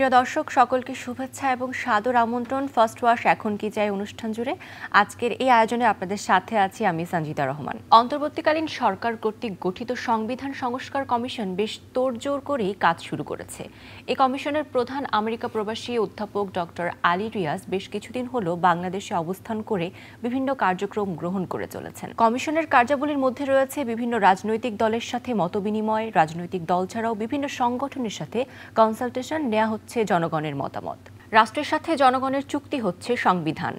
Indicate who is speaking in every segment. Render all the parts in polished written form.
Speaker 1: প্রিয় দর্শক সকলকে শুভেচ্ছা এবং সাদর আমন্ত্রণ ফার্স্ট ওয়াশ এখন কি চাই অনুষ্ঠান জুড়ে আজকের এই আয়োজনে আপনাদের সাথে আছি আমি সঞ্জিতা রহমান। অন্তর্বর্তীকালীন সরকার কর্তৃক গঠিত সংবিধান সংস্কার কমিশন বেশ তোড়জোড় করেই কাজ শুরু করেছে। এই কমিশনের প্রধান আমেরিকা প্রবাসী অধ্যাপক ডক্টর আলী রিয়াজ বেশ কিছুদিন হলো বাংলাদেশে অবস্থান করে বিভিন্ন কার্যক্রম গ্রহণ করে চলেছেন। কমিশনের কার্যাবলীর মধ্যে রয়েছে বিভিন্ন রাজনৈতিক দলের সাথে মতবিনিময়, রাজনৈতিক দল ছাড়াও বিভিন্ন সংগঠনের সাথে কনসালটেশন নেওয়া হচ্ছে জনগণের মতামত। রাষ্ট্রের সাথে জনগণের চুক্তি হচ্ছে সংবিধান।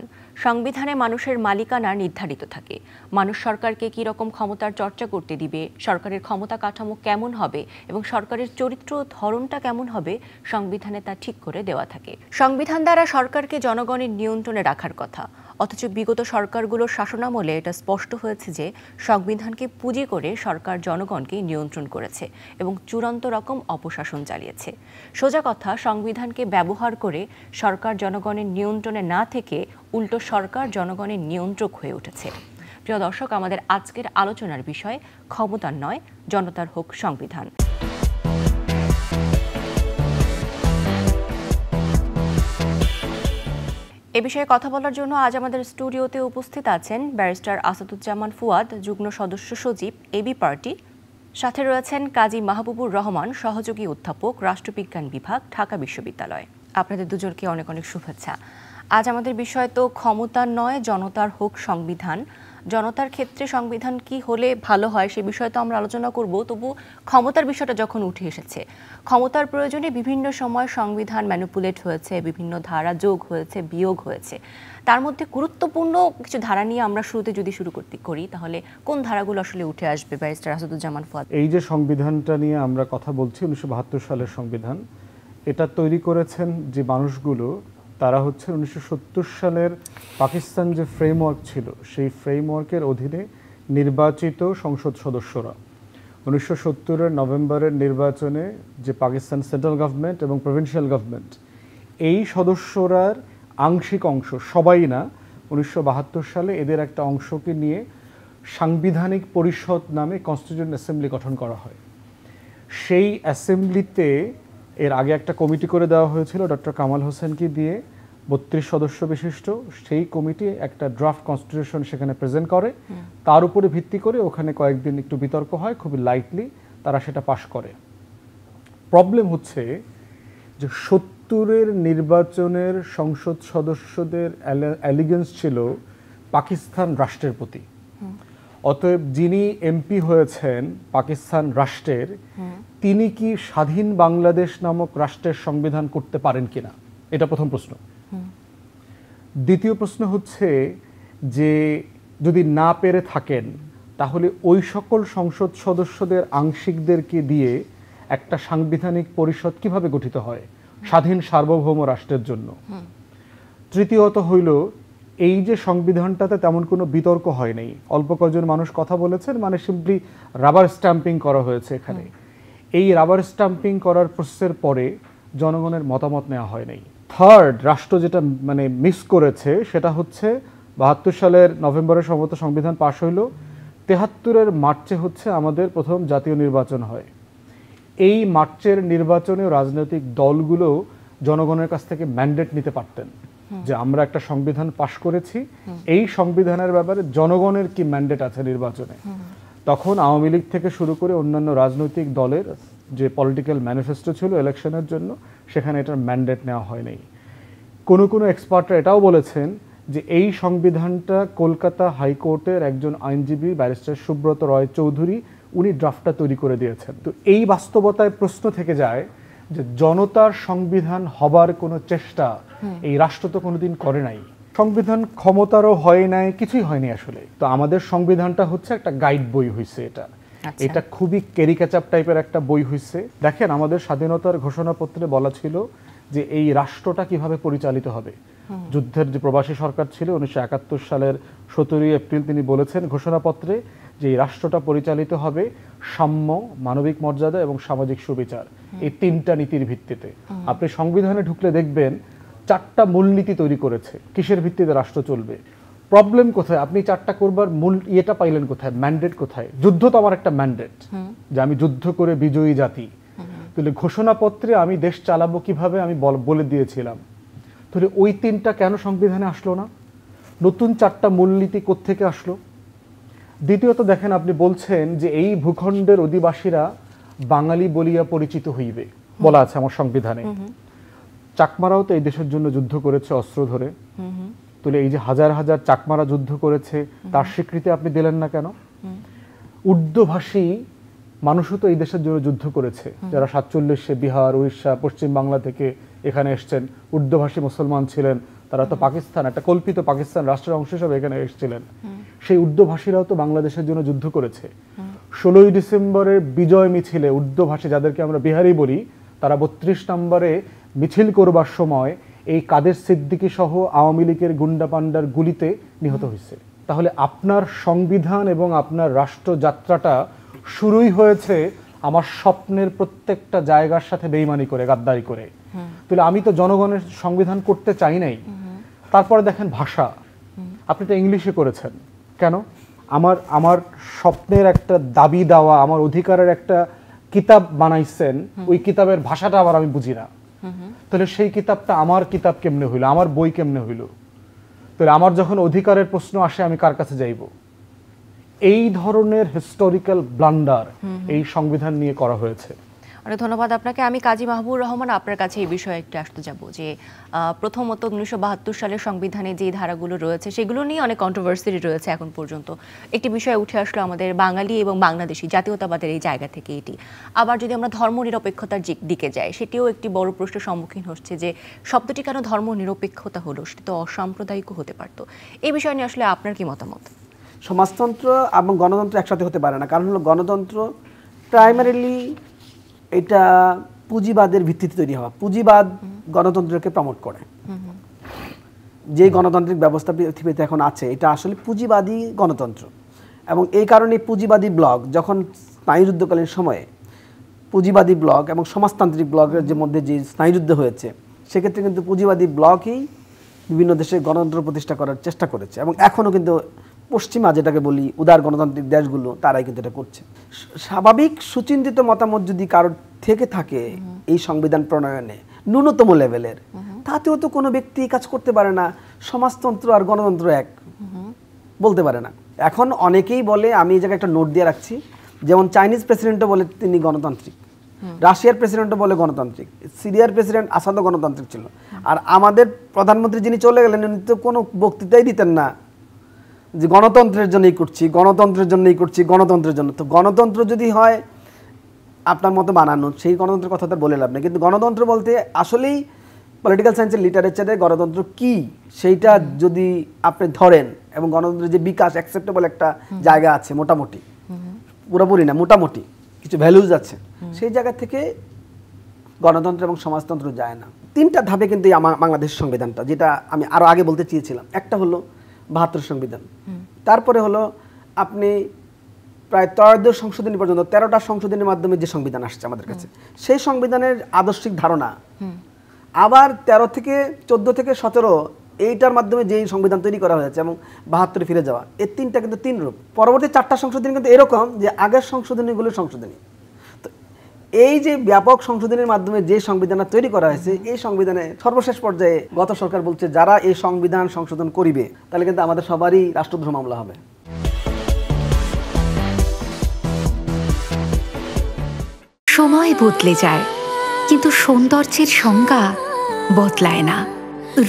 Speaker 1: সংবিধানে মানুষের মালিকানা নির্ধারিত থাকে। মানুষ সরকারকে কী রকম ক্ষমতার চর্চা করতে দিবে, সরকারের ক্ষমতা কাঠামো কেমন হবে এবং সরকারের চরিত্র ধরনটা কেমন হবে সংবিধানে তা ঠিক করে দেওয়া থাকে। সংবিধান দ্বারা সরকারকে জনগণের নিয়ন্ত্রণে রাখার কথা, অথচ বিগত সরকারগুলোর শাসনামলে এটা স্পষ্ট হয়েছে যে সংবিধানকে পুঁজি করে সরকার জনগণকে নিয়ন্ত্রণ করেছে এবং চূড়ান্ত রকম অপশাসন চালিয়েছে। সোজা কথা, সংবিধানকে ব্যবহার করে সরকার জনগণের নিয়ন্ত্রণে না থেকে উল্টো সরকার জনগণের নিয়ন্ত্রক হয়ে উঠেছে। প্রিয় দর্শক, আমাদের আজকের আলোচনার বিষয় ক্ষমতার নয়, জনতার হোক সংবিধান। এ বিষয়ে কথা বলার জন্য আজ আমাদের স্টুডিওতে উপস্থিত আছেন ব্যারিস্টার আসাদুজ্জামান ফুয়াদ, যুগ্ম সদস্য সচিব, এবি পার্টি। সাথে রয়েছেন কাজী মাহবুবুর রহমান, সহযোগী অধ্যাপক, রাষ্ট্রবিজ্ঞান বিভাগ, ঢাকা বিশ্ববিদ্যালয়। আপনাদের দুজনকে অনেক অনেক শুভেচ্ছা। আজ আমাদের বিষয় তো ক্ষমতার নয়, জনতার হোক সংবিধান। জনতার ক্ষেত্রে সংবিধান কি হলে ভালো হয় সে বিষয়ে তো আমরা আলোচনা করব, তবু ক্ষমতার বিষয়টা যখন উঠে এসেছে, ক্ষমতার প্রয়োজনে বিভিন্ন সময় সংবিধান ম্যানিপুলেট হয়েছে, বিভিন্ন ধারা যোগ হয়েছে, বিয়োগ হয়েছে। তার মধ্যে গুরুত্বপূর্ণ কিছু ধারা নিয়ে আমরা শুরুতে যদি শুরু করি, তাহলে কোন ধারাগুলো আসলে উঠে আসবে ব্যারিস্টার আসাদুজ্জামান ফুয়াদ?
Speaker 2: এই যে সংবিধানটা নিয়ে আমরা কথা বলছি, 1972 সালের সংবিধান, এটা তৈরি করেছেন যে মানুষগুলো, তারা হচ্ছে 1970 সালের পাকিস্তান যে ফ্রেমওয়ার্ক ছিল সেই ফ্রেমওয়ার্কের অধীনে নির্বাচিত সংসদ সদস্যরা। 1970-এর নভেম্বরের নির্বাচনে যে পাকিস্তান সেন্ট্রাল গভর্নমেন্ট এবং প্রভিন্সিয়াল গভর্নমেন্ট, এই সদস্যরার আংশিক অংশ, সবাই না, 1972 সালে এদের একটা অংশকে নিয়ে সাংবিধানিক পরিষদ নামে কনস্টিটিউয়েন্ট অ্যাসেম্বলি গঠন করা হয়। সেই অ্যাসেম্বলিতে এর আগে একটা কমিটি করে দেওয়া হয়েছিল ডক্টর কামাল হোসেনকে দিয়ে, 32 সদস্য বিশিষ্ট। সেই কমিটি একটা ড্রাফট কনস্টিটিউশন সেখানে প্রেজেন্ট করে, তার উপরে ভিত্তি করে ওখানে কয়েকদিন একটু বিতর্ক হয়, খুবই লাইটলি তারা সেটা পাশ করে। প্রবলেম হচ্ছে যে 70-এর নির্বাচনের সংসদ সদস্যদের অ্যালিগেন্স ছিল পাকিস্তান রাষ্ট্রের প্রতি। অতএব যিনি এমপি হয়েছেন পাকিস্তান রাষ্ট্রের, তিনি কি স্বাধীন বাংলাদেশ নামক রাষ্ট্রের সংবিধান করতে পারেন কিনা, এটা প্রথম প্রশ্ন। দ্বিতীয় প্রশ্ন হচ্ছে যে যদি না পেরে থাকেন, তাহলে ওই সকল সংসদ সদস্যদের আংশিকদেরকে দিয়ে একটা সাংবিধানিক পরিষদ কিভাবে গঠিত হয় স্বাধীন সার্বভৌম রাষ্ট্রের জন্য। তৃতীয়ত হইল, এই যে সংবিধানটাতে তেমন কোনো বিতর্ক হয় নাই, অল্প কয়েকজন মানুষ কথা বলেছেন, মানে সিম্পলি রাবার স্ট্যাম্পিং করা হয়েছে এখানে। এই রাবার স্ট্যাম্পিং করার প্রসেসের পরে জনগণের মতামত নেওয়া হয় নাই। থার্ড, রাষ্ট্র যেটা মানে মিস করেছে সেটা হচ্ছে 72 সালের নভেম্বরে সম্ভবত সংবিধান পাশ হইল, 73-এর মার্চে হচ্ছে আমাদের প্রথম জাতীয় নির্বাচন হয়। এই মার্চের নির্বাচনে রাজনৈতিক দলগুলো জনগণের কাছ থেকে ম্যান্ডেট নিতে পারতেন যে আমরা একটা সংবিধান পাশ করেছি, এই সংবিধানের ব্যাপারে জনগণের কি ম্যান্ডেট আছে নির্বাচনে। তখন আওয়ামী লীগ থেকে শুরু করে অন্যান্য রাজনৈতিক দলের যে পলিটিক্যাল ম্যানিফেস্টো ছিল ইলেকশনের জন্য, সেখানে এটার ম্যান্ডেট নেওয়া হয় নাই। কোনো কোনো এক্সপার্টরা এটাও বলেছেন যে এই সংবিধানটা কলকাতা হাইকোর্টের একজন আইনজীবী ব্যারিস্টার সুব্রত রয় চৌধুরী, উনি ড্রাফটটা তৈরি করে দিয়েছেন। তো এই বাস্তবতায় প্রশ্ন থেকে যায় যে জনতার সংবিধান হবার কোনো চেষ্টা এই রাষ্ট্র তো কোনোদিন করে নাই। সংবিধান ক্ষমতারও হয় নাই, কিছুই হয়নি আসলে। তো আমাদের সংবিধানটা হচ্ছে একটা গাইড বই হয়েছে, এটা খুবই ক্যারিকেচার টাইপের একটা বই হয়েছে। দেখেন, আমাদের স্বাধীনতার ঘোষণাপত্রে বলা ছিল যে এই রাষ্ট্রটা কিভাবে পরিচালিত হবে। যুদ্ধের যে প্রবাসী সরকার ছিল 1971 সালের 17 এপ্রিল তিনি বলেছেন ঘোষণাপত্রে যে এই রাষ্ট্রটা পরিচালিত হবে সাম্য, মানবিক মর্যাদা এবং সামাজিক সুবিচার, এই তিনটা নীতির ভিত্তিতে। আপনি সংবিধানে ঢুকলে দেখবেন 4টা মূলনীতি তৈরি করেছে কিসের ভিত্তিতে রাষ্ট্র চলবে। প্রবলেম কোথায়? আপনি 4টা করবার মূল ইয়েটা পাইলেন কোথায়? ম্যান্ডেট কোথায়? যুদ্ধ তো আমার একটা ম্যান্ডেট, যে আমি যুদ্ধ করে বিজয়ী জাতি। তাহলে ঘোষণাপত্রে আমি দেশ চালাবো কিভাবে আমি বলে দিয়েছিলাম। তাহলে ওই 3টা কেন সংবিধানে আসলো না? নতুন 4টা মূলনীতি কোত্থেকে আসলো? দ্বিতীয়ত দেখেন, আপনি বলছেন যে এই ভূখণ্ডের অধিবাসীরা বাঙালি বলিয়া পরিচিত হইবে, বলা আছে আমার সংবিধানে। চাকমারাও তো এই দেশের জন্য যুদ্ধ করেছে অস্ত্র ধরে। তাহলে এই যে হাজার হাজার চাকমারা যুদ্ধ করেছে, তার স্বীকৃতি আপনি দিলেন না কেন? উর্দুভাষী মানুষও তো এই দেশের জন্য যুদ্ধ করেছে, যারা 47-এ বিহার, উড়িষ্যা, পশ্চিম বাংলা থেকে এখানে এসছেন, উর্দুভাষী মুসলমান ছিলেন। তারা তো পাকিস্তান, একটা কল্পিত পাকিস্তান রাষ্ট্রের অংশ হিসেবে এখানে এসেছিলেন। সেই উর্দুভাষীরাও তো বাংলাদেশের জন্য যুদ্ধ করেছে। 16ই ডিসেম্বরের বিজয় মিছিলে উর্দুভাষী, যাদেরকে আমরা বিহারি বলি, তারা 32 নম্বরে মিছিল করবার সময় এই কাদের সিদ্দিকী সহ আওয়ামী লীগের গুন্ডা পান্ডার গুলিতে নিহত হয়েছে। তাহলে আপনার সংবিধান এবং আপনার রাষ্ট্রযাত্রাটা শুরুই হয়েছে আমার স্বপ্নের প্রত্যেকটা জায়গার সাথে বেইমানি করে, গাদ্দারি করে। তাহলে আমি তো জনগণের সংবিধান করতে চাই নাই। তারপরে দেখেন ভাষা, আপনি তো ইংলিশে করেছেন কেন? আমার স্বপ্নের একটা দাবি দেওয়া, আমার অধিকারের একটা কিতাব বানাইছেন, ওই কিতাবের ভাষাটা আবার আমি বুঝি না। তাহলে সেই কিতাবটা আমার কিতাব কেমনে হইলো, আমার বই কেমনে হইলো? তাহলে আমার যখন অধিকারের প্রশ্ন আসে, আমি কার কাছে যাইব? এই ধরনের হিস্টোরিক্যাল ব্লান্ডার এই সংবিধান নিয়ে করা হয়েছে।
Speaker 1: অনেক ধন্যবাদ আপনাকে। আমি কাজী মাহবুবুর রহমান, আপনার কাছে এই বিষয়ে একটু আসতে যাব যে প্রথমত 1972 সালের সংবিধানে যে ধারাগুলো রয়েছে সেগুলো নিয়ে অনেক কন্ট্রোভার্সি রয়েছে এখন পর্যন্ত। একটি বিষয় উঠে আসলো আমাদের বাঙালি এবং বাংলাদেশি জাতীয়তাবাদের এই জায়গা থেকে এটি। আবার যদি আমরা ধর্মনিরপেক্ষতার দিকে যাই, সেটিও একটি বড় প্রশ্নের সম্মুখীন হচ্ছে যে শব্দটি কেন ধর্মনিরপেক্ষতা হলো, সেটি তো অসাম্প্রদায়িকও হতে পারতো। এই বিষয় নিয়ে আসলে আপনার কি মতামত?
Speaker 3: সমাজতন্ত্র এবং গণতন্ত্র একসাথে হতে পারে না। কারণ হলো গণতন্ত্র প্রাইমারিলি এটা পুঁজিবাদের ভিত্তিতে তৈরি হওয়া। পুঁজিবাদ গণতন্ত্রকে প্রমোট করে। যে গণতান্ত্রিক ব্যবস্থা পৃথিবীতে এখন আছে, এটা আসলে পুঁজিবাদী গণতন্ত্র। এবং এই কারণে পুঁজিবাদী ব্লক যখন স্নায়ুযুদ্ধকালীন সময়ে পুঁজিবাদী ব্লক এবং সমাজতান্ত্রিক ব্লকের যে মধ্যে যে স্নায়ুযুদ্ধ হয়েছে, সেক্ষেত্রে কিন্তু পুঁজিবাদী ব্লকই বিভিন্ন দেশে গণতন্ত্র প্রতিষ্ঠা করার চেষ্টা করেছে। এবং এখনও কিন্তু পশ্চিমা যেটাকে বলি উদার গণতান্ত্রিক দেশগুলো, তারাই কিন্তু এটা করছে। স্বাভাবিক সুচিন্তিত মতামত যদি কারোর থেকে থাকে এই সংবিধান প্রণয়নে ন্যূনতম লেভেলের, তাতেও তো কোনো ব্যক্তি কাজ করতে পারে না সমাজতন্ত্র আর গণতন্ত্র এক বলতে পারে না। এখন অনেকেই বলে, আমি এই জায়গায় একটা নোট দিয়ে রাখছি, যেমন চাইনিজ প্রেসিডেন্টও বলে তিনি গণতান্ত্রিক, রাশিয়ার প্রেসিডেন্টও বলে গণতান্ত্রিক, সিরিয়ার প্রেসিডেন্ট আসাদও গণতান্ত্রিক ছিল। আর আমাদের প্রধানমন্ত্রী যিনি চলে গেলেন, উনি তো কোনো বক্তৃতাই দিতেন না যে গণতন্ত্রের জন্যই করছি, গণতন্ত্রের জন্যই করছি, গণতন্ত্রের জন্য। তো গণতন্ত্র যদি হয় আপনার মতো বানানো, সেই গণতন্ত্রের কথা তো বলে লাভ নেই। কিন্তু গণতন্ত্র বলতে আসলেই পলিটিক্যাল সায়েন্সের লিটারেচারে গণতন্ত্র কি সেইটা যদি আপনি ধরেন, এবং গণতন্ত্রের যে বিকাশ অ্যাকসেপ্টেবল একটা জায়গা আছে, মোটামুটি, পুরোপুরি না মোটামুটি কিছু ভ্যালুজ আছে, সেই জায়গা থেকে গণতন্ত্র এবং সমাজতন্ত্র যায় না। 3টা ধাপে কিন্তু আমার বাংলাদেশ সংবিধানটা, যেটা আমি আরও আগে বলতে চেয়েছিলাম। একটা হলো 72 সংবিধান, তারপরে হলো আপনি প্রায় 13 সংশোধনী পর্যন্ত 13টা সংশোধনীর মাধ্যমে যে সংবিধান আসছে আমাদের কাছে, সেই সংবিধানের আদর্শিক ধারণা, আবার 13 থেকে 14 থেকে 17 এইটার মাধ্যমে যেই সংবিধান তৈরি করা হয়েছে এবং 72 ফিরে যাওয়া, এই 3টা কিন্তু 3 রূপ। পরবর্তী 4টা সংশোধনী কিন্তু এরকম যে আগের সংশোধনীগুলো সংশোধনী। তো এই যে ব্যাপক সংশোধনীর মাধ্যমে যে সংবিধানটা তৈরি করা হয়েছে, এই সংবিধানে সর্বশেষ পর্যায়ে গত সরকার বলছে যারা এই সংবিধান সংশোধন করিবে তাহলে কিন্তু আমাদের সবারই রাষ্ট্রদ্রোহ মামলা হবে।
Speaker 4: সময় বদলে যায়, কিন্তু সৌন্দর্যের সংজ্ঞা বদলায় না।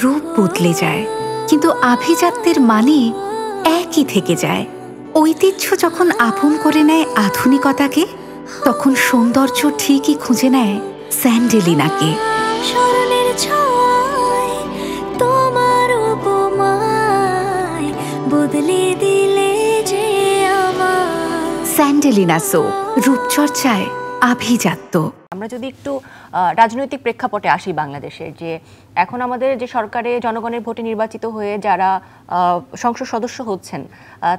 Speaker 4: রূপ বদলে যায়, কিন্তু আভিজাত্যের মানে একই থেকে যায়। ঐতিহ্য যখন আপন করে নেয় আধুনিকতাকে, তখন সৌন্দর্য ঠিকই খুঁজে নেয় স্যান্ডেলিনাকে।
Speaker 5: স্মরণের ছোঁয়ায় তোমার উপমায় বদলে দিলে যে আমার।
Speaker 4: স্যান্ডেলিনা সো, রূপচর্চায় আভিজাত্য।
Speaker 1: আমরা যদি একটু রাজনৈতিক প্রেক্ষাপটে আসি বাংলাদেশের, যে এখন আমাদের যে সরকারে জনগণের ভোটে নির্বাচিত হয়ে যারা সংসদ সদস্য হচ্ছেন,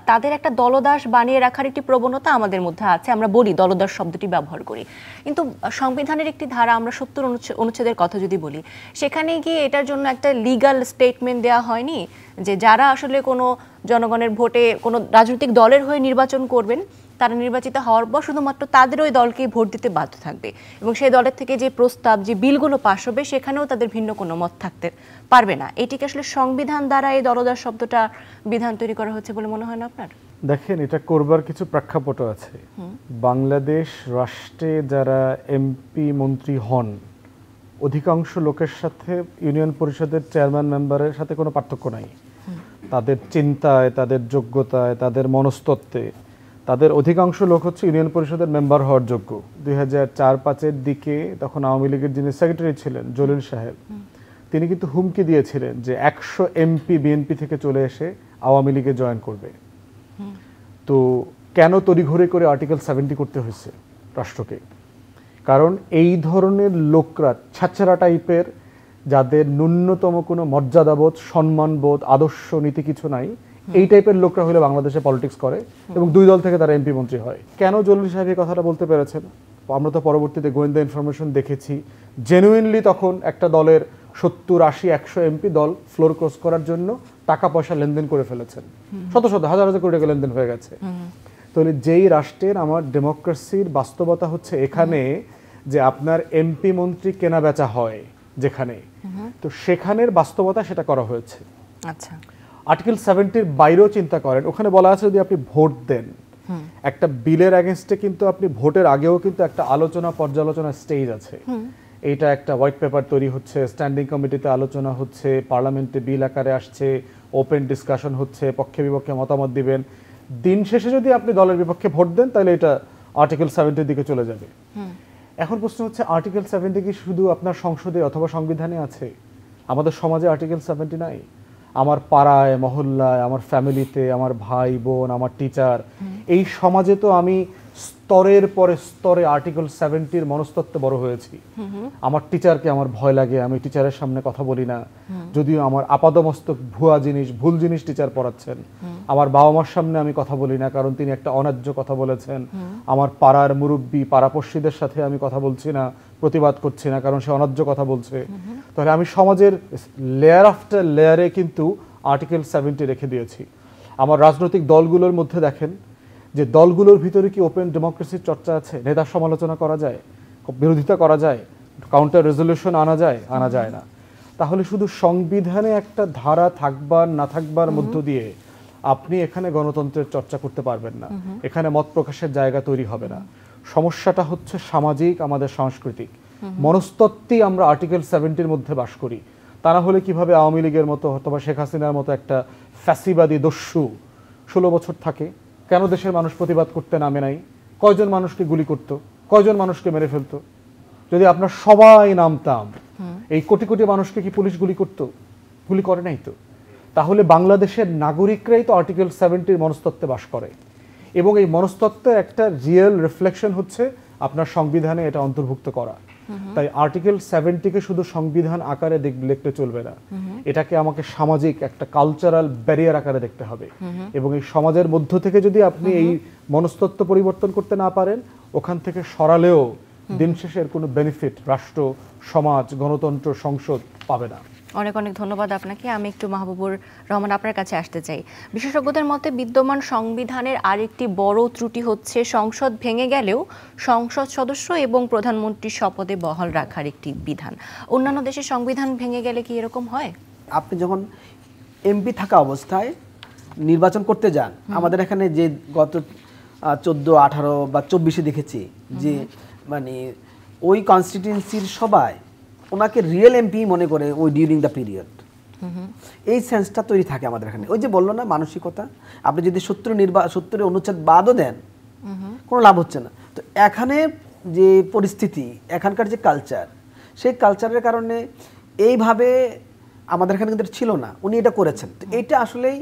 Speaker 1: তাদের একটা দলদাস বানিয়ে রাখার একটি প্রবণতা আমাদের মধ্যে আছে। আমরা বলি, দলদাস শব্দটি ব্যবহার করি, কিন্তু সংবিধানের একটি ধারা, আমরা 70 অনুচ্ছেদের কথা যদি বলি, সেখানে গিয়ে এটার জন্য একটা লিগ্যাল স্টেটমেন্ট দেওয়া হয়নি যে যারা আসলে কোনো জনগণের ভোটে কোনো রাজনৈতিক দলের হয়ে নির্বাচন করবেন, তারা নির্বাচিত হওয়ার পর শুধুমাত্র তাদের ওই দলকেই ভোট দিতে বাধ্য থাকবে এবং সেই দলের থেকে যে প্রস্তাব যে বিলগুলো পাশ হবে সেখানেও তাদের ভিন্ন কোনো মত থাকতে পারবে না। এটিকে আসলে সংবিধান দ্বারা এই দলদাস শব্দটা বিধান তৈরি করা হচ্ছে বলে মনে হয় না আপনার?
Speaker 2: দেখেন, এটা করবার কিছু প্রেক্ষাপটও আছে। বাংলাদেশ রাষ্ট্রে যারা এমপি মন্ত্রী হন, অধিকাংশ লোকের সাথে ইউনিয়ন পরিষদের চেয়ারম্যান মেম্বারের সাথে কোনো পার্থক্য নাই। তাদের চিন্তায়, তাদের যোগ্যতায়, তাদের মনস্তত্ত্বে তাদের অধিকাংশ লোক হচ্ছে ইউনিয়ন পরিষদের মেম্বার হওয়ার যোগ্য। 2004-05 দিকে তখন আওয়ামী লীগের যিনি সেক্রেটারি ছিলেন জলিল সাহেব, তিনি কিন্তু হুমকি দিয়েছিলেন যে 100 এমপি বিএনপি থেকে চলে এসে আওয়ামী লীগে জয়েন করবে। তো কেন তড়িঘড়ি করে আর্টিকেল 70 করতে হয়েছে রাষ্ট্রকে? কারণ এই ধরনের লোকরা ছাত্রা টাইপের, যাদের ন্যূনতম কোনো মর্যাদাবোধ, সম্মানবোধ, আদর্শ নীতি কিছু নাই, এই টাইপের লোকরা হলে বাংলাদেশে পলিটিক্স করে এবং 2 দল থেকে তারা এমপি মন্ত্রী হয়। কেন জলিল সাহেব এই কথাটা বলতে পেরেছেন? আমরা তো পরবর্তীতে গোয়েন্দা ইনফরমেশন দেখেছি, জেনুইনলি তখন একটা দলের 70, 80, 100 এমপি দল ফ্লোর ক্রস করার জন্য টাকা পয়সা লেনদেন করে ফেলেছেন। শত শত হাজার হাজার কোটি টাকা লেনদেন হয়ে গেছে। তাহলে যেই রাষ্ট্রের আমার ডেমোক্রেসির বাস্তবতা হচ্ছে এখানে যে আপনার এমপি মন্ত্রী কেনা বেচা হয় যেখানে, তো সেখানের বাস্তবতা সেটা করা হয়েছে।
Speaker 1: আচ্ছা,
Speaker 2: আর্টিকেল 70-র বাইরেও চিন্তা করেন, ওখানে বলা আছে যদি আপনি ভোট দেন, একটা বিলের এগেনস্টে কিন্তু আপনি ভোটের আগেও কিন্তু একটা আলোচনা পর্যালোচনা স্টেজ আছে। এইটা একটা হোয়াইট পেপার তৈরি হচ্ছে, স্ট্যান্ডিং কমিটিতে আলোচনা হচ্ছে, পার্লামেন্টে বিল আকারে আসছে, ওপেন ডিসকাশন হচ্ছে, পক্ষে বিপক্ষে মতামত দিবেন। দিন শেষে যদি আপনি দলের বিপক্ষে ভোট দেন তাহলে এটা আর্টিকেল 70-র দিকে চলে যাবে। এখন প্রশ্ন হচ্ছে, আর্টিকেল 70 কি শুধু আপনার সংসদে অথবা সংবিধানে আছে? আমাদের সমাজে আর্টিকেল 70 নাই? আমার পাড়ায়, মহল্লায়, আমার ফ্যামিলিতে, আমার ভাই বোন, আমার টিচার, এই সমাজে তো আমি স্তরের পরে স্তরে আর্টিকেল 70-র মনস্তত্ত্বে বড় হয়েছি। আমার টিচারকে আমার ভয় লাগে, আমি টিচারের সামনে কথা বলি না, যদিও আমার আপাদমস্তক ভুয়া জিনিস, ভুল জিনিস টিচার পড়াচ্ছেন। আমার বাবা মার সামনে আমি কথা বলি না, কারণ তিনি একটা অন্যায্য কথা বলেছেন। আমার পাড়ার মুরব্বী, পাড়াপড়শিদের সাথে আমি কথা বলছি না, প্রতিবাদ করছি না, কারণ সে অন্যায্য কথা বলছে। তাহলে আমি সমাজের লেয়ার আফটার লেয়ারে কিন্তু আর্টিকেল 70 রেখে দিয়েছি। আমার রাজনৈতিক দলগুলোর মধ্যে দেখেন যে দলগুলোর ভিতরে কি ওপেন ডেমোক্রেসির চর্চা আছে? নেতার সমালোচনা করা যায়, বিরোধিতা করা যায়, কাউন্টার রেজলিউশন আনা যায়? আনা যায় না। তাহলে শুধু সংবিধানে একটা ধারা থাকবার না থাকবার মধ্য দিয়ে আপনি এখানে গণতন্ত্রের চর্চা করতে পারবেন না, এখানে মত প্রকাশের জায়গা তৈরি হবে না। সমস্যাটা হচ্ছে সামাজিক, আমাদের সাংস্কৃতিক মনস্তত্ত্বই আমরা আর্টিকেল 70-র মধ্যে বাস করি। তা না হলে কিভাবে আওয়ামী লীগের মতো অথবা শেখ হাসিনার মতো একটা ফ্যাসিবাদী দস্যু 16 বছর থাকে? কেন দেশের মানুষ প্রতিবাদ করতে নামে নাই? কয়জন মানুষকে গুলি করত, কয়জন মানুষকে মেরে ফেলতো? যদি আপনার সবাই নামতাম, এই কোটি কোটি মানুষকে কি পুলিশ গুলি করত? গুলি করে নাই তো। তাহলে বাংলাদেশের নাগরিকরাই তো আর্টিকেল 70-র মনস্তত্ত্বে বাস করে এবং এই মনস্তত্ত্বের একটা রিয়েল রিফ্লেকশন হচ্ছে আপনার সংবিধানে এটা অন্তর্ভুক্ত করা। তাই আর্টিকেল 70-কে শুধু সংবিধান আকারে দেখতে চলবে না, এটাকে আমাকে সামাজিক একটা কালচারাল ব্যারিয়ার আকারে দেখতে হবে। এবং এই সমাজের মধ্য থেকে যদি আপনি এই মনস্তত্ত্ব পরিবর্তন করতে না পারেন, ওখান থেকে সরালেও দিন শেষে এর কোনো বেনিফিট রাষ্ট্র, সমাজ, গণতন্ত্র, সংসদ পাবে না।
Speaker 1: অনেক অনেক ধন্যবাদ আপনাকে। আমি একটু মাহবুবুর রহমান আপনার কাছে আসতে চাই। বিশেষজ্ঞদের মতে বিদ্যমান সংবিধানের আরেকটি বড় ত্রুটি হচ্ছে সংসদ ভেঙে গেলেও সংসদ সদস্য এবং প্রধানমন্ত্রীর শপথে বহাল রাখার একটি বিধান। অন্যান্য দেশের সংবিধান ভেঙে গেলে কি এরকম হয়?
Speaker 3: আপনি যখন এমপি থাকা অবস্থায় নির্বাচন করতে যান, আমাদের এখানে যে গত 14, 18 বা 24-এ দেখেছি যে মানে ওই কনস্টিটিউয়েন্সির সবাই ওনাকে রিয়েল এমপি মনে করে ওই ডিউরিং দ্য পিরিয়ড। এই সেন্সটা তৈরি থাকে আমাদের এখানে। ওই যে বললো না মানসিকতা, আপনি যদি 70 অনুচ্ছেদ বাদও দেন কোনো লাভ হচ্ছে না। তো এখানে যে পরিস্থিতি, এখানকার যে কালচার, সেই কালচারের কারণে এইভাবে আমাদের এখানে কিন্তু ছিল না, উনি এটা করেছেন। তো এইটা আসলেই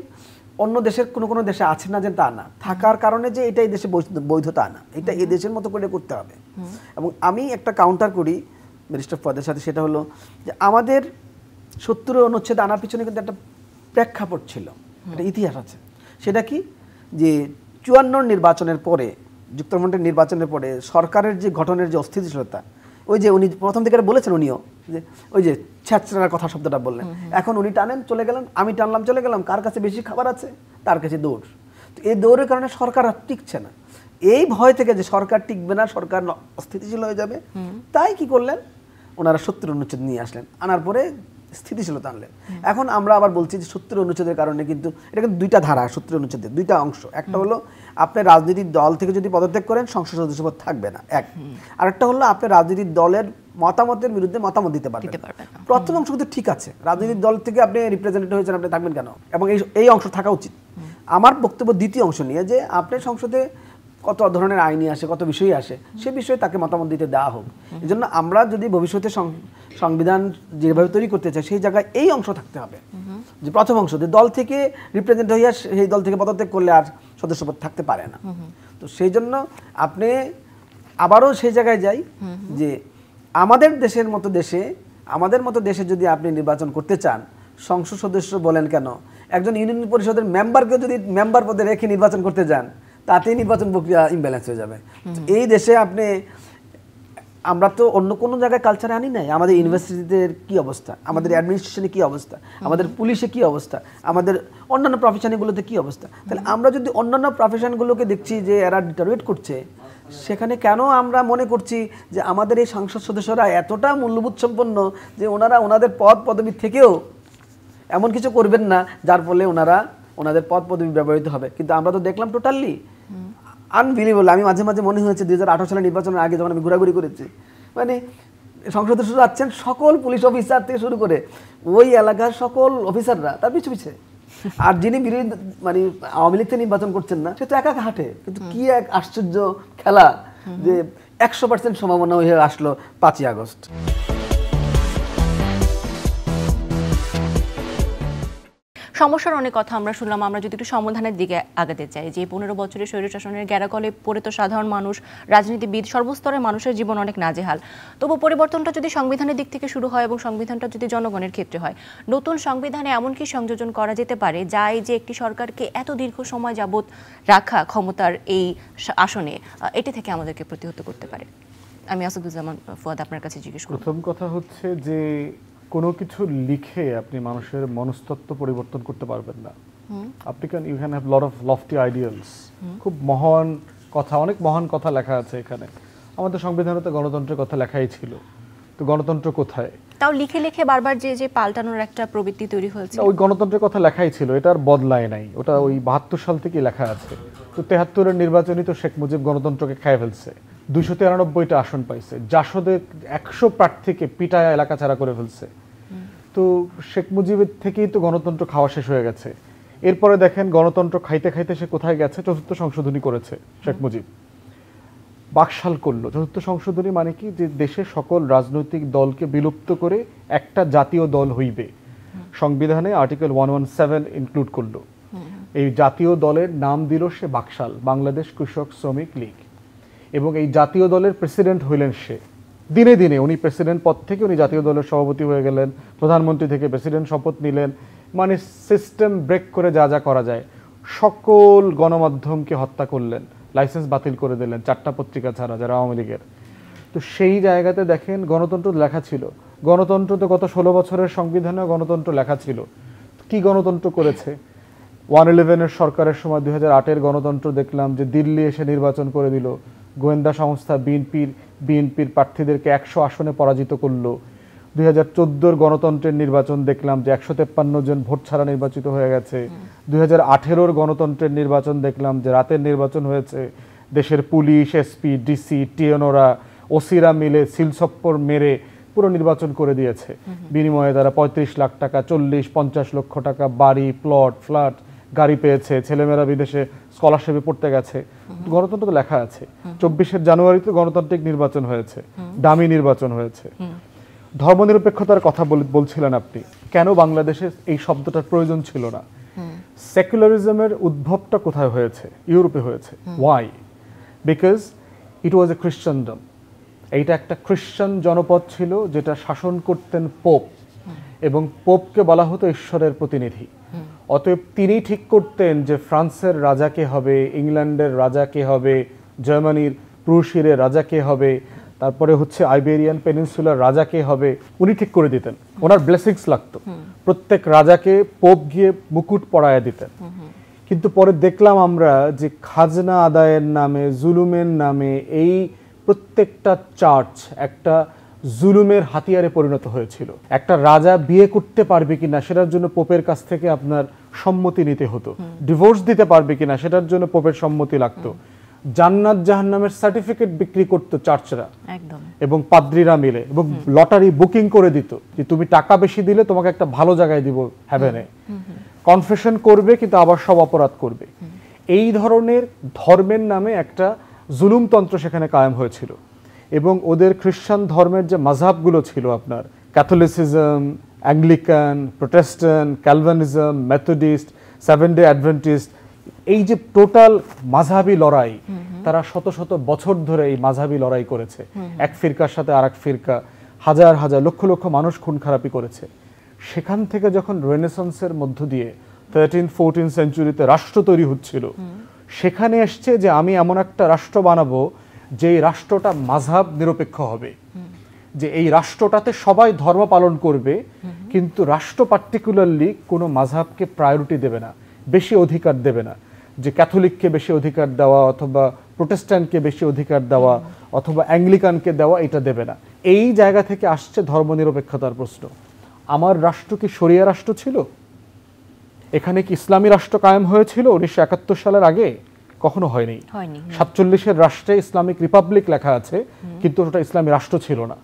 Speaker 3: অন্য দেশের কোনো দেশে আছে না যে তা না, থাকার কারণে যে এটা এই দেশে বৈধতা না, এটা এই দেশের মতো করে করতে হবে। এবং আমি একটা কাউন্টার করি ব্যারিস্টার ফয়েদের সাথে, সেটা হলো যে আমাদের 70 অনুচ্ছেদ আনার পিছনে কিন্তু একটা প্রেক্ষাপট ছিল, একটা ইতিহাস আছে। সেটা কি যে 54 নির্বাচনের পরে, যুক্তফ্রন্টের নির্বাচনের পরে সরকারের যে গঠনের যে অস্থিতিশীলতা, ওই যে উনি প্রথম দিকে বলেছেন, উনিও যে ওই যে ছ্যাঁচড়ার কথা শব্দটা বললেন, এখন উনি টানেন চলে গেলেন, আমি টানলাম চলে গেলাম, কার কাছে বেশি খাবার আছে তার কাছে দৌড়। তো এই দৌড়ের কারণে সরকার আর টিকছে না। এই ভয় থেকে যে সরকার টিকবে না, সরকার অস্থিতিশীল হয়ে যাবে, তাই কি করলেন, ওনারা 70 অনুচ্ছেদ নিয়ে আসলেন, আনার পরে স্থিতিশীলতা আনলেন। এখন আমরা আবার বলছি যে 70 অনুচ্ছেদের কারণে কিন্তু এটা কিন্তু দুইটা ধারা, 70 অনুচ্ছেদের দুইটা অংশ। একটা হলো আপনি রাজনৈতিক দল থেকে যদি পদত্যাগ করেন সংসদ সদস্যপদ থাকবে না, এক। আরেকটা হলো আপনি রাজনৈতিক দলের মতামতের বিরুদ্ধে মতামত দিতে পারবেন। প্রথম অংশ কিন্তু ঠিক আছে, রাজনৈতিক দল থেকে আপনি রিপ্রেজেন্টেটিভ হয়েছেন, আপনি থাকবেন কেন, এবং এই অংশ থাকা উচিত। আমার বক্তব্য দ্বিতীয় অংশ নিয়ে, যে আপনি সংসদে কত ধরনের আইনি আসে, কত বিষয় আসে, সে বিষয়ে তাকে মতামত দিতে দেওয়া হোক। এই জন্য আমরা যদি ভবিষ্যতে সংবিধান যেভাবে তৈরি করতে চাই, সেই জায়গায় এই অংশ থাকতে হবে, যে প্রথম অংশ যে দল থেকে রিপ্রেজেন্ট হইয়া সেই দল থেকে পদত্যাগ করলে আর সদস্যপদ থাকতে পারে না। তো সেই জন্য আপনি আবারও সেই জায়গায় যাই, যে আমাদের মতো দেশে যদি আপনি নির্বাচন করতে চান, সংসদ সদস্য বলেন কেন, একজন ইউনিয়ন পরিষদের মেম্বারকে যদি মেম্বার পদে রেখে নির্বাচন করতে যান, তাতেই নির্বাচন প্রক্রিয়া ইমব্যালেন্স হয়ে যাবে। এই দেশে আমরা তো অন্য কোনো জায়গায় কালচারে আনি নাই। আমাদের ইউনিভার্সিটিতে কি অবস্থা, আমাদের অ্যাডমিনিস্ট্রেশনে কি অবস্থা, আমাদের পুলিশে কি অবস্থা, আমাদের অন্যান্য প্রফেশনগুলোতে কি অবস্থা। তাহলে আমরা যদি অন্যান্য প্রফেশনগুলোকে দেখছি যে এরা ডিটারিয়েট করছে, সেখানে কেন আমরা মনে করছি যে আমাদের এই সংসদ সদস্যরা এতটা মূল্যবোধ সম্পন্ন যে ওনারা ওনাদের পদ পদবি থেকেও এমন কিছু করবেন না যার ফলে ওনাদের পদ পদবি ব্যবহৃত হবে। কিন্তু আমরা তো দেখলাম টোটালি আনবিলিভেবল। আমি মাঝে মাঝে মনে হয়েছে 2018 সালের নির্বাচনের আগে যখন আমি ঘোরাঘুরি করেছি, মানে সংসদ সদস্য যাচ্ছেন সকল পুলিশ অফিসার থেকে শুরু করে ওই এলাকার সকল অফিসাররা তার পিছু পিছে, আর যিনি মানে আওয়ামী লীগ থেকে নির্বাচন করছেন না, সে তো একা হাঁটে। কিন্তু কি এক আশ্চর্য খেলা যে 100% সম্ভাবনা হয়ে আসলো 5ই আগস্ট।
Speaker 1: সমস্যার অনেক কথা আমরা শুনলাম। আমরা যদি একটু সমাধানের দিকে আগাতে চাই, যে 15 বছরের স্বৈরশাসনের গ্যারাকলে পড়ে তো সাধারণ মানুষ, রাজনীতিবিদ, সর্বস্তরের মানুষের জীবন অনেক নাজেহাল। তবু পরিবর্তনটা যদি সংবিধানের দিক থেকে শুরু হয় এবং সংবিধানটা যদি জনগণের ক্ষেত্রে হয়, নতুন সংবিধানে এমন কি সংযোজন করা যেতে পারে যা এই যে একটি সরকারকে এত দীর্ঘ সময় যাবৎ রাখা ক্ষমতার এই আসনে, এটি থেকে আমাদেরকে প্রতিহত করতে পারে? আমি আসাদুজ্জামান ফুয়াদ আপনার কাছে জিজ্ঞেস করব।
Speaker 2: প্রথম কথা হচ্ছে যে কোনো কিছু লিখে আপনি মানুষের মনস্তত্ত্ব পরিবর্তন করতে পারবেন না। আপনি you can have lot of lofty ideals, খুব মহান কথা, অনেক মহান কথা লেখা আছে এখানে। আমাদের সংবিধানে তো গণতন্ত্রের কথা লেখাই ছিল, তো গণতন্ত্র কোথায়?
Speaker 1: তাও লিখে লিখে বারবার যে পাল্টানোর একটা প্রবৃত্তি তৈরি হয়েছে।
Speaker 2: ওই গণতন্ত্রের কথা লেখাই ছিল, এটা আর বদলায় নাই, ওটা ওই 72 সাল থেকে লেখা আছে। তো 73-এর নির্বাচনই তো শেখ মুজিব গণতন্ত্রকে খেয়ে ফেলছে, 293টা আসন পাইছে, জাসদে 100 প্রার্থীকে পিটায় এলাকা ছাড়া করে ফেলছে। তো শেখ মুজিবের থেকেই তো গণতন্ত্র খাওয়া শেষ হয়ে গেছে। এরপরে দেখেন গণতন্ত্র খাইতে খাইতে সে কোথায় গেছে, 4র্থ সংশোধনী করেছে শেখ মুজিব, বাকশাল করলো। 4র্থ সংশোধনী মানে কি, যে দেশের সকল রাজনৈতিক দলকে বিলুপ্ত করে একটা জাতীয় দল হইবে। সংবিধানে আর্টিকেল 117 ইনক্লুড করলো। এই জাতীয় দলের নাম দিল সে বাকশাল, বাংলাদেশ কৃষক শ্রমিক লীগ। এবং এই জাতীয় দলের প্রেসিডেন্ট হইলেন সে। দিনে দিনে উনি প্রেসিডেন্ট পদ থেকে উনি জাতীয় দলের সভাপতি হয়ে গেলেন, প্রধানমন্ত্রী থেকে প্রেসিডেন্ট শপথ নিলেন। মানে সিস্টেম ব্রেক করে যা যা করা যায়, সকল গণমাধ্যমকে হত্যা করলেন, লাইসেন্স বাতিল করে দিলেন 4টা পত্রিকা ছাড়া যারা আওয়ামী লীগের। তো সেই জায়গাতে দেখেন গণতন্ত্র লেখা ছিল, গণতন্ত্র তো গত 16 বছরের সংবিধানেও গণতন্ত্র লেখা ছিল। কি গণতন্ত্র করেছে? 111-এর সরকারের সময় 2008-এর গণতন্ত্র দেখলাম যে দিল্লি এসে নির্বাচন করে দিল, গোয়েন্দা সংস্থা বিএনপির প্রার্থীদেরকে 100 আসনে পরাজিত করলো। 2014-র গণতন্ত্রের নির্বাচন দেখলাম যে 153 জন ভোট ছাড়া নির্বাচিত হয়ে গেছে। 2018-র গণতন্ত্রের নির্বাচন দেখলাম যে রাতের নির্বাচন হয়েছে, দেশের পুলিশ, এসপি, ডিসি, টিএনওরা, ওসিরা মিলে সিলসপ্পর মেরে পুরো নির্বাচন করে দিয়েছে। বিনিময়ে তারা 35 লাখ টাকা, 40-50 লক্ষ টাকা বাড়ি, প্লট, ফ্ল্যাট, গাড়ি পেয়েছে, ছেলেমেয়েরা বিদেশে স্কলারশিপে পড়তে গেছে। গণতন্ত্র তো লেখা আছে। 24 জানুয়ারিতে গণতান্ত্রিক নির্বাচন হয়েছে, দামি নির্বাচন হয়েছে। ধর্মনিরপেক্ষতার কথা বলছিলেন আপনি, কেন বাংলাদেশে এই শব্দটার প্রয়োজন ছিল না? সেকুলারিজমের উদ্ভবটা কোথায় হয়েছে? ইউরোপে হয়েছে। ওয়াই? বিকজ ইট ওয়াজ এ খ্রিশ্চানডম। এইটা একটা খ্রিশ্চান জনপদ ছিল যেটা শাসন করতেন পোপ, এবং পোপকে বলা হতো ঈশ্বরের প্রতিনিধি। অতএব তিনি ঠিক করতেন যে ফ্রান্সের রাজা কে হবে, ইংল্যান্ডের রাজা কে হবে, জার্মানির প্রুশিয়ার রাজা কে হবে, তারপরে হচ্ছে আইবেরিয়ান পেনিনসুলার রাজা কে হবে, উনি ঠিক করে দিতেন। ওনার ব্লেসিংস লাগতো, প্রত্যেক রাজাকে পোপ গিয়ে মুকুট পরায় দিতেন। কিন্তু পরে দেখলাম আমরা যে খাজনা আদায়ের নামে, জুলুমের নামে এই প্রত্যেকটা চার্চ একটা জুলুমের হাতিয়ারে পরিণত হয়েছিল। একটা রাজা বিয়ে করতে পারবে কিনা সেটার জন্য পোপের কাছ থেকে আপনার সম্মতি নিতে হতো, ডিভোর্স দিতে পারবে কিনা সেটার জন্য পোপের সম্মতি লাগতো, জান্নাত জাহান্নামের সার্টিফিকেট বিক্রি করতো চার্চরা
Speaker 1: একদম,
Speaker 2: এবং পাদ্রীরা মিলে, এবং লটারি বুকিং করে দিত যে তুমি টাকা বেশি দিলে তোমাকে একটা ভালো জায়গায় দিব হেভেনে, কনফেশন করবে কিন্তু আবার সব অপরাধ করবে। এই ধরনের ধর্মের নামে একটা জুলুমতন্ত্র সেখানে কায়েম হয়েছিল। এবং ওদের খ্রিস্টান ধর্মের যে মাযহাবগুলো ছিল আপনার Catholicism, Anglican, Protestant, Calvinism, Methodist, Seven Day Adventist, এই যে টোটাল মাযহাবী লড়াই, তারা শত শত বছর ধরে এই মাযহাবী লড়াই করেছে, এক ফিরকার সাথে আরেক ফিরকা, হাজার হাজার লক্ষ লক্ষ মানুষ খুন খারাপি করেছে। সেখান থেকে যখন রেনেসান্সের মধ্য দিয়ে 13-14 সেঞ্চুরিতে রাষ্ট্র তৈরি হচ্ছিল, সেখানে এসছে যে আমি এমন একটা রাষ্ট্র বানাবো যে রাষ্ট্রটা মাযহাব নিরপেক্ষ হবে, যে এই রাষ্ট্রটাতে সবাই ধর্ম পালন করবে, কিন্তু রাষ্ট্র পার্টিকুলারলি কোনো মাযহাবকে প্রায়োরিটি দেবে না, বেশি অধিকার দেবে না, যে ক্যাথলিককে বেশি অধিকার দেওয়া অথবা প্রোটেস্ট্যান্টকে বেশি অধিকার দেওয়া অথবা অ্যাংলিকানকে দেওয়া, এটা দেবে না। এই জায়গা থেকে আসছে ধর্মনিরপেক্ষতার প্রশ্ন। আমার রাষ্ট্র কি শরিয়া রাষ্ট্র ছিল? এখানে কি ইসলামী রাষ্ট্র কায়েম হয়েছিল 1971 সালের আগে? কখনো হয়নি। 47-এর রাষ্ট্রে ইসলামিক রিপাবলিক লেখা আছে, কিন্তু ওটা ইসলামী রাষ্ট্র ছিল না।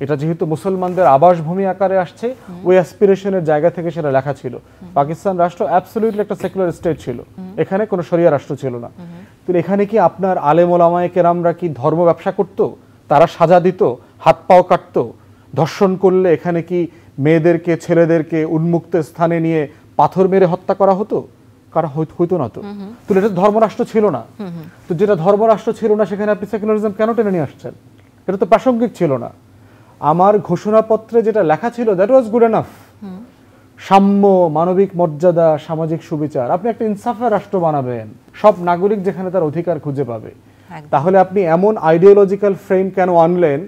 Speaker 2: এটা যেহেতু মুসলমানদের আবাসভূমি আকারে আসছে, ওই অ্যাসপিরেশনের জায়গা থেকে সেটা লেখা ছিল। পাকিস্তান রাষ্ট্র অ্যাবসলিউটলি একটা সেকুলার স্টেট ছিল, এখানে কোনো শরিয়া রাষ্ট্র ছিল না। তো এখানে কি আপনার আলেম ওলামায়ে কেরামরা কি ধর্ম ব্যবসা করতো? তারা সাজা দিত, হাত পাও কাটতো, ধর্ষণ করলে এখানে কি মেয়েদেরকে ছেলেদেরকে উন্মুক্ত স্থানে নিয়ে পাথর মেরে হত্যা করা হতো? কারা হইতো না। তো এটা ধর্মরাষ্ট্র ছিল না। তো যেটা ধর্মরাষ্ট্র ছিল না সেখানে আপনি সেকুলারিজম কেন টেনে নিয়ে আসছেন? এটা তো প্রাসঙ্গিক ছিল না। আমার ঘোষণাপত্রে যেটা লেখা ছিল দ্যাট ওয়াজ গুড এনাফ। সাম্য, মানবিক মর্যাদা, সামাজিক সুবিচার, আপনি একটা ইনসাফের রাষ্ট্র বানাবেন, সব নাগরিক যেখানে তার অধিকার খুঁজে পাবে। তাহলে আপনি এমন আইডিওলজিক্যাল ফ্রেম কেন আনলেন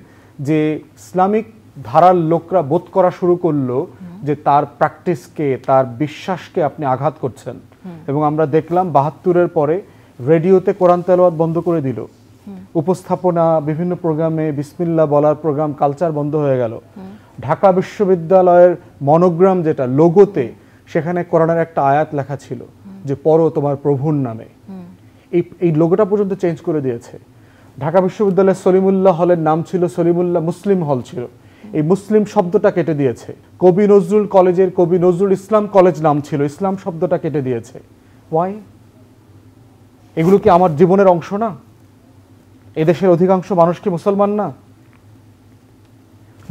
Speaker 2: যে ইসলামিক ধারার লোকরা বোধ করা শুরু করলো যে তার প্র্যাকটিসকে, তার বিশ্বাসকে আপনি আঘাত করছেন। এবং আমরা দেখলাম 72-এর পরে রেডিওতে কোরআন তেলাওয়াত বন্ধ করে দিল, উপস্থাপনা, বিভিন্ন প্রোগ্রামে বিসমিল্লাহ বলার প্রোগ্রাম, কালচার বন্ধ হয়ে গেল। ঢাকা বিশ্ববিদ্যালয়ের মনোগ্রাম যেটা লোগোতে, সেখানে কোরআনের একটা আয়াত লেখা ছিল যে পড়ো তোমার প্রভুর নামে। এই লোগোটা পর্যন্ত চেঞ্জ করে দিয়েছে। ঢাকা বিশ্ববিদ্যালয়ের সলিমুল্লাহ হলের নাম ছিল সলিমুল্লাহ মুসলিম হল ছিল, এই মুসলিম শব্দটা কেটে দিয়েছে। কবি নজরুল কলেজের কবি নজরুল ইসলাম কলেজ নাম ছিল, ইসলাম শব্দটা কেটে দিয়েছে। ওয়াই? এগুলো কি আমার জীবনের অংশ না? এদেশের অধিকাংশ মানুষ কি মুসলমান না?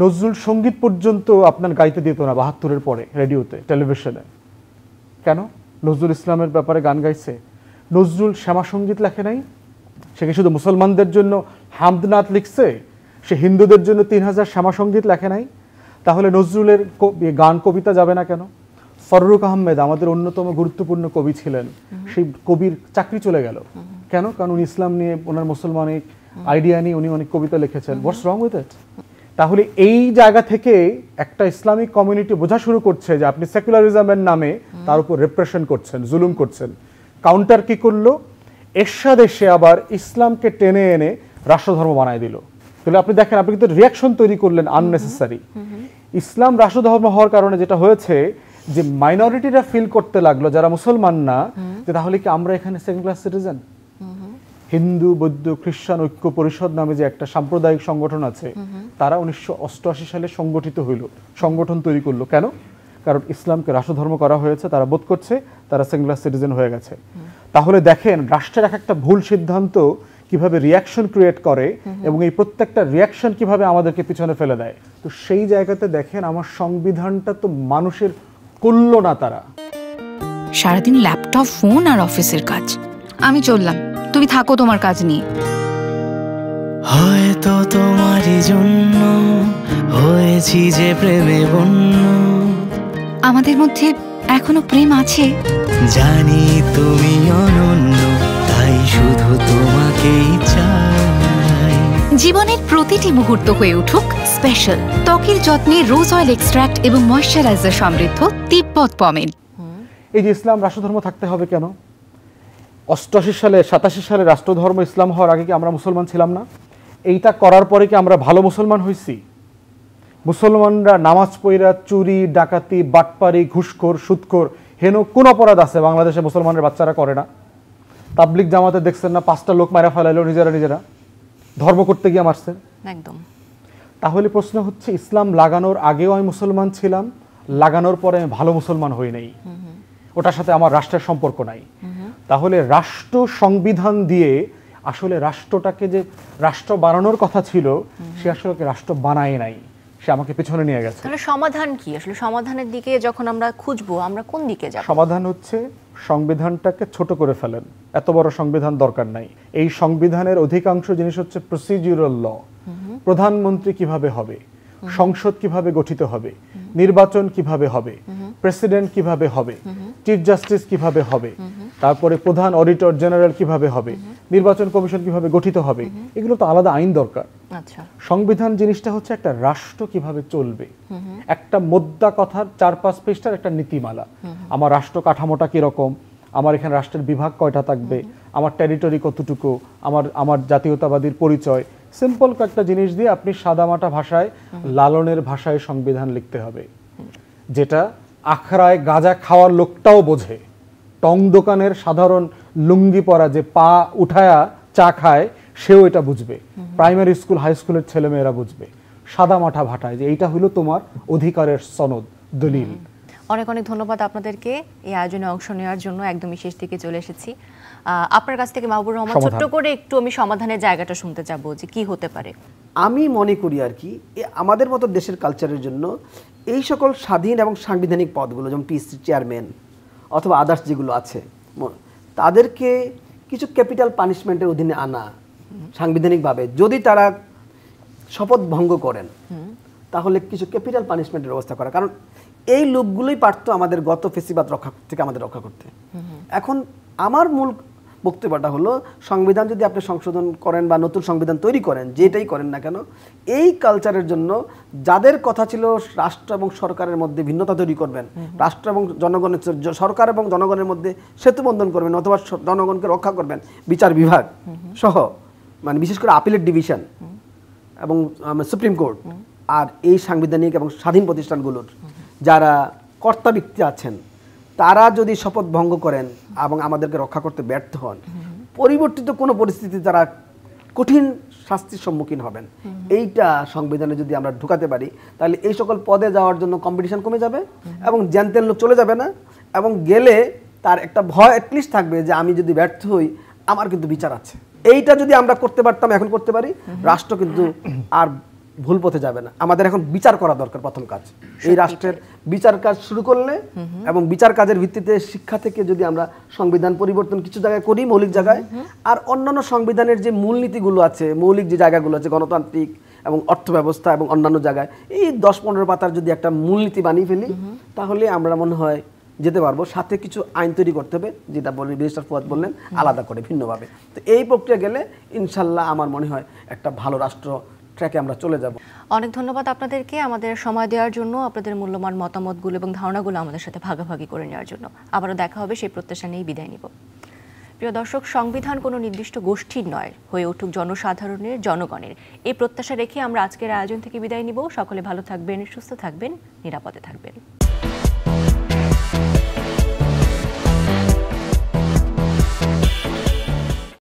Speaker 2: নজরুল সঙ্গীত পর্যন্ত আপনার গাইতে দিত না 72-এর পরে রেডিওতে, টেলিভিশনে। কেন? নজরুল ইসলামের ব্যাপারে গান গাইছে। নজরুল শ্যামা সঙ্গীত লেখে নাই? সে কি শুধু মুসলমানদের জন্য হামদনাথ লিখছে? সে হিন্দুদের জন্য 3000 শ্যামা সঙ্গীত লেখে নাই? তাহলে নজরুলের গান কবিতা যাবে না কেন? ফররুখ আহমেদ আমাদের অন্যতম গুরুত্বপূর্ণ কবি ছিলেন, সেই কবির চাকরি চলে গেল কেন? কারণ উনি ইসলাম নিয়ে, ওনার মুসলমানিক আইডিয়া নিয়ে উনি অনেক কবিতা লিখেছেন। হোয়াটস রং উইথ ইট? তাহলে এই জায়গা থেকে একটা ইসলামিক কমিউনিটি বোঝা শুরু করছে যে আপনি সেকুলারিজমের নামে তার উপর রেপ্রেশন করছেন, জুলুম করছেন। কাউন্টার কি করলো? এরশাদ এসে আবার ইসলামকে টেনে এনে রাষ্ট্রধর্ম বানায় দিল। তাহলে আপনি দেখেন, আপনি কিন্তু রিয়াকশন তৈরি করলেন আননেসেসারি। ইসলাম রাষ্ট্রধর্ম হওয়ার কারণে যেটা হয়েছে যে মাইনরিটিরা ফিল করতে লাগলো, যারা মুসলমান না, যে তাহলে কি আমরা এখানে সেকেন্ড ক্লাস সিটিজেন? হিন্দু, বৌদ্ধ, খ্রিস্টান ঐক্য পরিষদ নামে যে একটা সাম্প্রদায়িক সংগঠন আছে, তারা 1988 সালে সংগঠিত হইল, সংগঠন তৈরি করলো। কেন? কারণ ইসলামকে রাষ্ট্রধর্ম করা হয়েছে, তারা বোধ করছে তারা সেকেন্ড ক্লাস সিটিজেন হয়ে গেছে। তাহলে দেখেন রাষ্ট্রের একটা ভুল সিদ্ধান্ত কিভাবে রিয়াকশন ক্রিয়েট করে এবং এই প্রত্যেকটা রিয়াকশন কিভাবে আমাদেরকে পিছনে ফেলে দেয়। তো সেই জায়গাতে দেখেন আমার সংবিধানটা তো মানুষের করল না। তারা
Speaker 4: সারাদিন ল্যাপটপ, ফোন আর অফিসের কাজ। আমি চললাম, তুমি থাকো তোমার কাজ নিয়ে।
Speaker 6: হয়তো তোমারই জন্য হয়েছি যে প্রেমে বন্য।
Speaker 4: আমাদের মধ্যে এখনো প্রেম আছে,
Speaker 6: জানি তুমি অনন্য, তাই শুধু তোমাকেই চাই।
Speaker 4: জীবনের প্রতিটি মুহূর্ত হয়ে উঠুক স্পেশাল। ত্বকের যত্নে রোজ অয়েল এক্সট্রাক্ট এবং ময়শ্চারাইজার সমৃদ্ধ তিব্বত পমেড।
Speaker 2: এই যে ইসলাম রাষ্ট্রধর্ম থাকতে হবে কেন? 88 সালে 87 সালে রাষ্ট্রধর্ম ইসলাম হওয়ার আগে কি আমরা মুসলমান ছিলাম না? এইটা করার পরে কি আমরা ভালো মুসলমান হইছি? মুসলমানরা নামাজ পড়া, চুরি, ডাকাতি, বাটপারি, ঘুষখোর, সুদখোর হেন কোন অপরাধ আছে বাংলাদেশে মুসলমানের বাচ্চারা করে না? তাবলিগ জামাতে দেখছেন না 5টা লোক মারা ফেলাইলো নিজেরা ধর্ম করতে গিয়ে মারছে।
Speaker 1: একদম।
Speaker 2: তাহলে প্রশ্ন হচ্ছে, ইসলাম লাগানোর আগেও আমি মুসলমান ছিলাম, লাগানোর পরে আমি ভালো মুসলমান হই নাই, ওটার সাথে আমার রাষ্ট্রের সম্পর্ক নাই। তাহলে রাষ্ট্র সংবিধান দিয়ে আসলে রাষ্ট্রটাকে যে রাষ্ট্র বানানোর কথা ছিল, সে আসলে রাষ্ট্র বানায় নাই, সে আমাকে পিছনে নিয়ে গেছে।
Speaker 1: তাহলে সমাধান কি? আসলে সমাধানের দিকে যখন আমরা খুঁজবো, আমরা কোন দিকে যাব?
Speaker 2: সমাধান হচ্ছে সংবিধানটাকে ছোট করে ফেলেন, এত বড় সংবিধান দরকার নাই। এই সংবিধানের অধিকাংশ জিনিস হচ্ছে প্রসিডিউরাল ল। প্রধানমন্ত্রী কিভাবে হবে, সংসদ কিভাবে গঠিত হবে, নির্বাচন কিভাবে হবে, প্রেসিডেন্ট কিভাবে হবে, চিফ জাস্টিস কিভাবে হবে, তারপরে প্রধান অডিটর জেনারেল কিভাবে হবে, নির্বাচন কমিশন কিভাবে গঠিত হবে, এগুলো তো আলাদা আইন দরকার।
Speaker 1: আচ্ছা,
Speaker 2: সংবিধান জিনিসটা হচ্ছে একটা রাষ্ট্র কিভাবে চলবে, একটা মোদ্দা কথার 4-5 পৃষ্ঠার একটা নীতিমালা। আমার রাষ্ট্র কাঠামোটা কিরকম, আমার এখানে রাষ্ট্রের বিভাগ কয়টা থাকবে, আমার টেরিটরি কতটুকু, আমার জাতীয়তাবাদীর পরিচয়, সিম্পল কয়েকটা জিনিস দিয়ে আপনি সাদামাটা ভাষায়, লালনের ভাষায় সংবিধান লিখতে হবে, যেটা আখড়ায় গাঁজা খাওয়ার লোকটাও বোঝে। টং দোকানের সাধারণ লুঙ্গি পরা যে পা উঠায়া চা খায়, সেও এটা বুঝবে। প্রাইমারি স্কুল, হাই স্কুলের ছেলেমেয়েরা বুঝবে সাদামাটা ভাষায় যে এইটা হলো তোমার অধিকারের সনদ, দলিল।
Speaker 1: অনেক অনেক ধন্যবাদ আপনাদেরকে এই আয়োজনে অংশ নেওয়ার জন্য। একদমই শেষ দিকে চলে এসেছি। আপনার কাছ থেকে মাহবুবুর রহমান ছোট্ট করে একটু আমি সমাধানের জায়গাটা শুনতে চাবো, যে কি হতে পারে।
Speaker 3: আমি মনে করি আর কি, আমাদের মতো দেশের কালচারের জন্য এই সকল স্বাধীন এবং সাংবিধানিক পদগুলো, যেমন পিসি চেয়ারম্যান অথবা আদার্স যেগুলো আছে, তাদেরকে কিছু ক্যাপিটাল পানিশমেন্টের অধীনে আনা সাংবিধানিকভাবে। যদি তারা শপথ ভঙ্গ করেন, তাহলে কিছু ক্যাপিটাল পানিশমেন্টের ব্যবস্থা করা। কারণ এই লোকগুলোই পারতো আমাদের গত ফেসিবাদ রক্ষা থেকে আমাদের রক্ষা করতে। এখন আমার মূল বক্তব্যটা হলো, সংবিধান যদি আপনি সংশোধন করেন বা নতুন সংবিধান তৈরি করেন, যেটাই করেন না কেন, এই কালচারের জন্য যাদের কথা ছিল রাষ্ট্র এবং সরকারের মধ্যে ভিন্নতা তৈরি করবেন, রাষ্ট্র এবং জনগণের, সরকার এবং জনগণের মধ্যে সেতু বন্ধন করবেন, অথবা জনগণকে রক্ষা করবেন বিচার বিভাগ সহ, মানে বিশেষ করে আপিলের ডিভিশন এবং সুপ্রিম কোর্ট, আর এই সাংবিধানিক এবং স্বাধীন প্রতিষ্ঠানগুলোর যারা কর্তা ব্যক্তি আছেন, তারা যদি শপথ ভঙ্গ করেন এবং আমাদেরকে রক্ষা করতে ব্যর্থ হন, পরিবর্তিত কোনো পরিস্থিতি তারা কঠিন শাস্তির সম্মুখীন হবেন। এইটা সংবিধানে যদি আমরা ঢুকাতে পারি, তাহলে এই সকল পদে যাওয়ার জন্য কম্পিটিশন কমে যাবে এবং জ্যানতেন লোক চলে যাবে না, এবং গেলে তার একটা ভয় অ্যাটলিস্ট থাকবে যে আমি যদি ব্যর্থ হই, আমার কিন্তু বিচার আছে। এইটা যদি আমরা করতে পারতাম, এখন করতে পারি, রাষ্ট্র কিন্তু আর ভুল পথে যাবে না। আমাদের এখন বিচার করা দরকার, প্রথম কাজ। এই রাষ্ট্রের বিচার কাজ শুরু করলে এবং বিচার কাজের ভিত্তিতে শিক্ষা থেকে যদি আমরা সংবিধান পরিবর্তন কিছু জায়গায় করি, মৌলিক জায়গায়, আর অন্যান্য সংবিধানের যে মূলনীতিগুলো আছে, মৌলিক যে জায়গাগুলো আছে, গণতান্ত্রিক এবং অর্থ ব্যবস্থা এবং অন্যান্য জায়গায় এই 10-15 পাতার যদি একটা মূলনীতি বানিয়ে ফেলি, তাহলে আমরা মনে হয় যেতে পারবো। সাথে কিছু আইন তৈরি করতে হবে, যেটা বলি ব্যারিস্টার ফুয়াদ বললেন, আলাদা করে ভিন্নভাবে। তো এই প্রক্রিয়া গেলে ইনশাল্লাহ আমার মনে হয় একটা ভালো রাষ্ট্র ট্র্যাকে আমরা চলে যাব।
Speaker 1: অনেক ধন্যবাদ আপনাদেরকে আমাদের সময় দেওয়ার জন্য, আপনাদের মূল্যবান মতামতগুলো এবং ধারণাগুলো আমাদের সাথে ভাগাভাগি করে নেওয়ার জন্য। আবারও দেখা হবে, সেই প্রত্যাশা নিয়েই বিদায় নিব। প্রিয় দর্শক, সংবিধান কোনো নির্দিষ্ট গোষ্ঠীর নয়, হয়ে উঠুক জনসাধারণের, জনগণের, এই প্রত্যাশা রেখে আমরা আজকের আয়োজন থেকে বিদায় নিব। সকলে ভালো থাকবেন, সুস্থ থাকবেন, নিরাপদে থাকবেন।